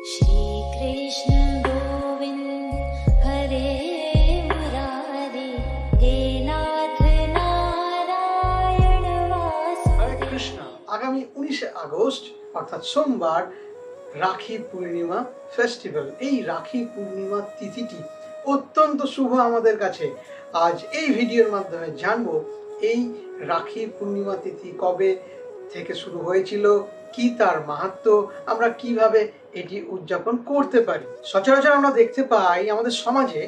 श्री कृष्ण गोविंद हरे मुरारी हे नाथ नारायण वासुदेव। হরে কৃষ্ণ। আগামী 19শে আগস্ট অর্থাৎ সোমবার রাখি পূর্ণিমা ফেস্টিভ্যাল। এই রাখি পূর্ণিমা তিথিটি অত্যন্ত শুভ আমাদের কাছে। আজ এই ভিডিওর মাধ্যমে জানবো এই রাখি পূর্ণিমা তিথি কবে থেকে শুরু হয়েছিল, কি তার মাহাত্ম্য, আমরা কিভাবে এটি উদযাপন করতে পারি। সচরাচর আমরা দেখতে পাই আমাদের সমাজে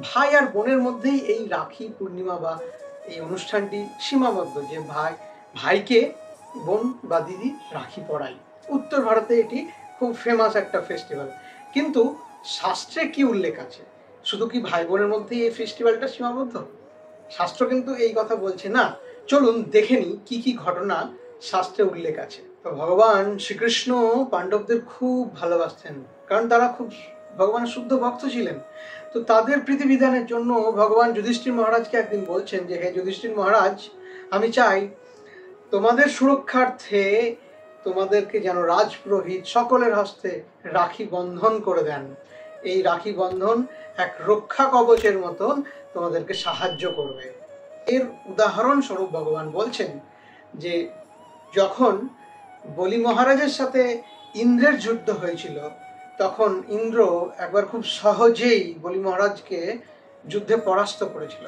ভাই আর বোনের মধ্যেই এই রাখি পূর্ণিমা বা এই অনুষ্ঠানটি সীমাবদ্ধ, যে ভাইকে বোন বা দিদি রাখি পরায়। উত্তর ভারতে এটি খুব ফেমাস একটা ফেস্টিভ্যাল। কিন্তু শাস্ত্রে কি উল্লেখ আছে? শুধু কি ভাই বোনের মধ্যেই এই ফেস্টিভ্যালটা সীমাবদ্ধ? শাস্ত্র কিন্তু এই কথা বলছে না। চলুন দেখে নিই কি কি ঘটনা শাস্ত্রে উল্লেখ আছে। তো ভগবান শ্রীকৃষ্ণ পাণ্ডবদের খুব ভালোবাসতেন, কারণ তারা খুব ভগবানের শুদ্ধ ভক্ত ছিলেন। তো তাদের প্রীতিবিধানের জন্য ভগবান যুধিষ্ঠির মহারাজকে একদিন বলছেন যে, হে যুধিষ্ঠির মহারাজ, আমি চাই তোমাদের সুরক্ষার্থে তোমাদেরকে যেন রাজপুরোহিত সকলের হস্তে রাখি বন্ধন করে দেন। এই রাখি বন্ধন এক রক্ষা কবচের মতন তোমাদেরকে সাহায্য করবে। এর উদাহরণ স্বরূপ ভগবান বলছেন যে, যখন বলি মহারাজের সাথে ইন্দ্রের যুদ্ধ হয়েছিল, তখন ইন্দ্র একবার খুব সহজেই বলি মহারাজকে যুদ্ধে পরাস্ত করেছিল।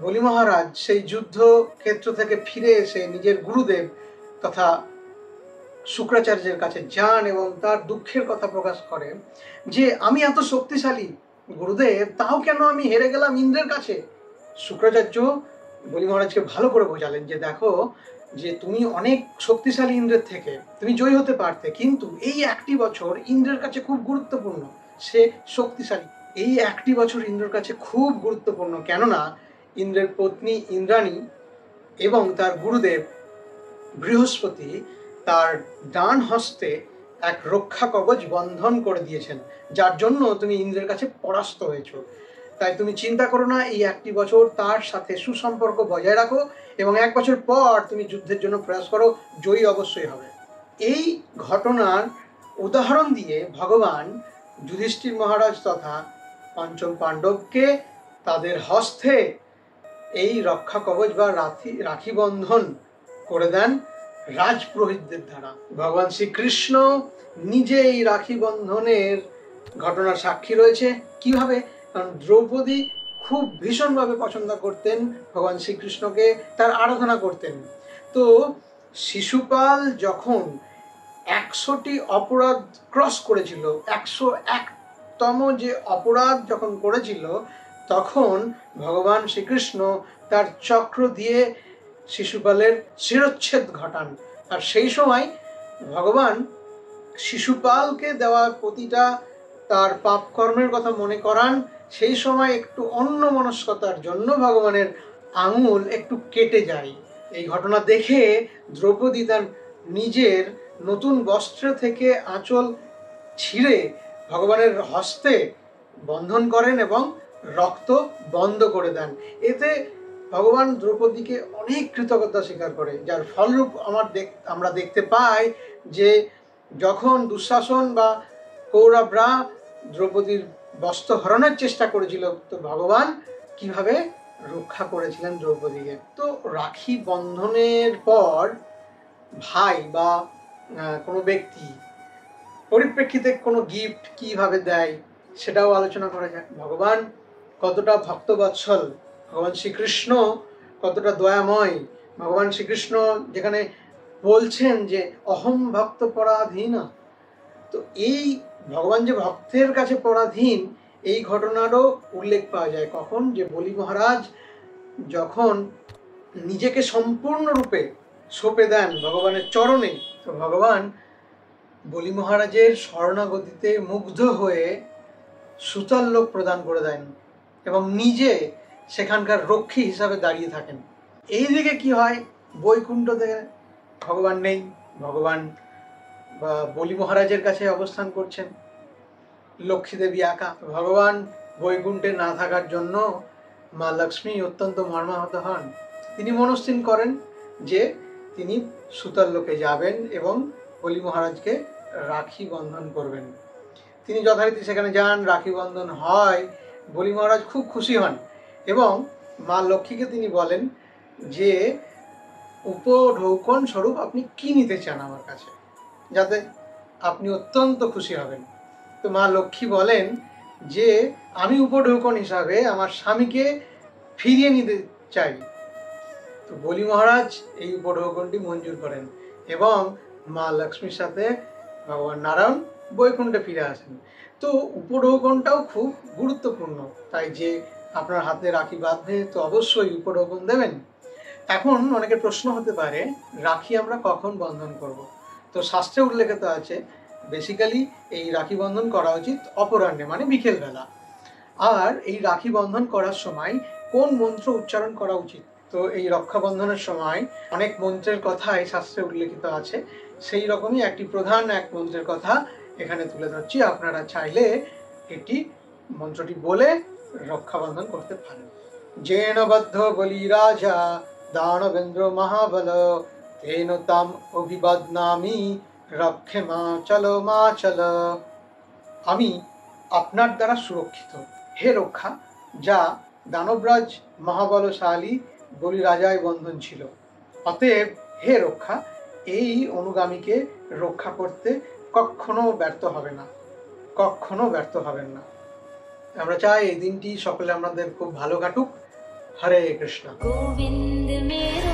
বলি মহারাজ সেই যুদ্ধ ক্ষেত্র থেকে ফিরে এসে নিজের গুরুদেব তথা শুক্রাচার্যের কাছে যান এবং তার দুঃখের কথা প্রকাশ করেন যে, আমি এত শক্তিশালী গুরুদেব, তাও কেন আমি হেরে গেলাম ইন্দ্রের কাছে। শুক্রাচার্য বলি মহারাজকে ভালো করে বোঝালেন যে, দেখো, যে তুমি অনেক শক্তিশালী ইন্দ্রের থেকে, তুমি জয়ী হতে পারতে, কিন্তু এই একটি বছর ইন্দ্রের কাছে খুব গুরুত্বপূর্ণ। সে শক্তিশালী, এই একটি বছর ইন্দ্রের কাছে খুব গুরুত্বপূর্ণ, কেননা ইন্দ্রের পত্নী ইন্দ্রাণী এবং তার গুরুদেব বৃহস্পতি তার ডান হস্তে এক রক্ষা কবচ বন্ধন করে দিয়েছেন, যার জন্য তুমি ইন্দ্রের কাছে পরাস্ত হয়েছো। তাই তুমি চিন্তা করো না, এই একটি বছর তার সাথে সুসম্পর্ক বজায় রাখো এবং এক বছর পর তুমি যুদ্ধের জন্য প্রয়াস করো, জয়ী অবশ্যই হবে। এই ঘটনার উদাহরণ দিয়ে ভগবান যুধিষ্ঠির মহারাজ তথা পঞ্চম পাণ্ডবকে তাদের হস্তে এই রক্ষা কবচ বা রাখি বন্ধন করে দেন রাজপুরোহিতদের দ্বারা। ভগবান শ্রীকৃষ্ণ নিজে এই রাখি বন্ধনের ঘটনার সাক্ষী রয়েছে। কিভাবে? কারণ দ্রৌপদী খুব ভীষণভাবে পছন্দ করতেন ভগবান শ্রীকৃষ্ণকে, তার আরাধনা করতেন। তো শিশুপাল যখন 100টি অপরাধ ক্রস করেছিল, 101তম যে অপরাধ যখন করেছিল, তখন ভগবান শ্রীকৃষ্ণ তার চক্র দিয়ে শিশুপালের শিরচ্ছেদ ঘটান। আর সেই সময় ভগবান শিশুপালকে দেওয়া প্রতিটা তার পাপ কর্মের কথা মনে করান। সেই সময় একটু অন্যমনস্কতার জন্য ভগবানের আঙুল একটু কেটে যায়। এই ঘটনা দেখে দ্রৌপদী তার নিজের নতুন বস্ত্র থেকে আঁচল ছিঁড়ে ভগবানের হস্তে বন্ধন করেন এবং রক্ত বন্ধ করে দেন। এতে ভগবান দ্রৌপদীকে অনেক কৃতজ্ঞতা স্বীকার করে, যার ফলরূপ আমরা দেখতে পাই যে যখন দুঃশাসন বা কৌরবরা দ্রৌপদীর বস্ত্র হরণের চেষ্টা করেছিল, তো ভগবান কিভাবে রক্ষা করেছিলেন দ্রৌপদীকে। তো রাখি বন্ধনের পর ভাই বা কোনো ব্যক্তি পরিপ্রেক্ষিতে কোনো গিফট কিভাবে দেয় সেটাও আলোচনা করা যাক। ভগবান কতটা ভক্তবৎসল, ভগবান শ্রীকৃষ্ণ কতটা দয়াময়। ভগবান শ্রীকৃষ্ণ যেখানে বলছেন যে অহম ভক্ত পরাধীন, তো এই ভগবান যে ভক্তের কাছে পরাধীন, এই ঘটনারও উল্লেখ পাওয়া যায়। কখন? যে বলি মহারাজ যখন নিজেকে সম্পূর্ণরূপে সঁপে দেন ভগবানের চরণে, তো ভগবান বলি মহারাজের শরণাগতিতে মুগ্ধ হয়ে সুতার লোক প্রদান করে দেন এবং নিজে সেখানকার রক্ষী হিসাবে দাঁড়িয়ে থাকেন। এই দিকে কি হয়? বৈকুণ্ঠতে ভগবান নেই, ভগবান বলি মহারাজের কাছে অবস্থান করছেন, লক্ষ্মী দেবী একা। ভগবান বৈকুণ্ঠে না থাকার জন্য মা লক্ষ্মী অত্যন্ত মর্মাহত হন। তিনি মনস্থির করেন যে তিনি সুতার লোকে যাবেন এবং বলি মহারাজকে রাখি বন্ধন করবেন। তিনি যথারীতি সেখানে যান, রাখি বন্ধন হয়। বলি মহারাজ খুব খুশি হন এবং মা লক্ষ্মীকে তিনি বলেন যে উপঢৌকন স্বরূপ আপনি কি নিতে চান আমার কাছে, যাতে আপনি অত্যন্ত খুশি হবেন। তো মা লক্ষ্মী বলেন যে আমি উপঢৌকন হিসাবে আমার স্বামীকে ফিরিয়ে নিতে চাই। তো বলি মহারাজ এই উপঢৌকনটি মঞ্জুর করেন এবং মা লক্ষ্মীর সাথে ভগবান নারায়ণ বৈকুণ্ঠে ফিরে আসেন। তো উপঢৌকনটাও খুব গুরুত্বপূর্ণ, তাই যে আপনার হাতে রাখি বাঁধবে তো অবশ্যই উপঢৌকন দেবেন। এখন অনেকের প্রশ্ন হতে পারে রাখি আমরা কখন বন্ধন করব। তো শাস্ত্রে উল্লেখিত আছে বেসিক্যালি এই রাখি বন্ধন করা উচিত অপরাহ্নে, মানে বিকেলবেলা। আর এই রাখি বন্ধন করার সময় কোন মন্ত্র উচ্চারণ করা উচিত? তো এই রক্ষাবন্ধনের সময় অনেক মন্ত্রের কথাই শাস্ত্রে উল্লেখিত আছে, সেই রকমই একটি প্রধান এক মন্ত্রের কথা এখানে তুলে ধরছি। আপনারা চাইলে এটি মন্ত্রটি বলে রক্ষাবন্ধন করতে পারেন। যেন বদ্ধ বলি রাজা দানবেন্দ্র মহাবল, তেন তাম অভিবাদনামি রক্ষে মা চলো মা চল। আমি আপনার দ্বারা সুরক্ষিত হে রক্ষা, যা দানবরাজ মহাবলশালী বলি রাজায় বন্ধন ছিল। অতএব হে রক্ষা, এই অনুগামীকে রক্ষা করতে কখনো ব্যর্থ হবে না, কখনো ব্যর্থ হবেন না। আমরা চাই এই দিনটি সকলে আমাদের খুব ভালো কাটুক। হরে কৃষ্ণ। गोविंद मेरो